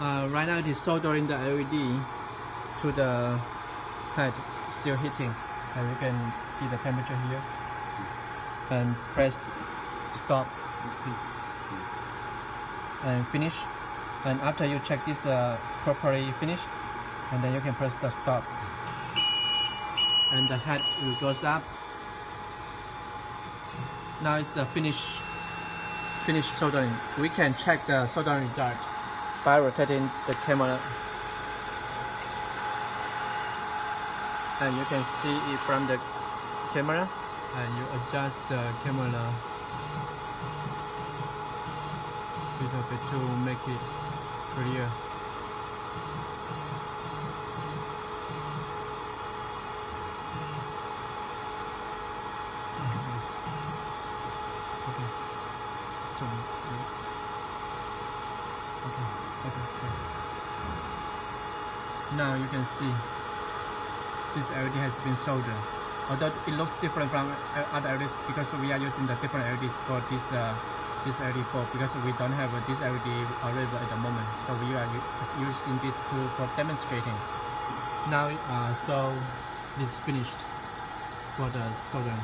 Right now it is soldering the LED to the head, still heating, and you can see the temperature here. And press stop and finish. And after you check this properly finished, and then you can press the stop, and the head will goes up. Now it's the finished soldering. We can check the soldering result by rotating the camera, and you can see it from the camera, and you adjust the camera a little bit to make it clear. Okay. Now you can see this LED has been soldered. Although it looks different from other LEDs because we are using the different LEDs for this LED because we don't have this LED available at the moment. So we are using this tool for demonstrating. Now, so this is finished for the soldering.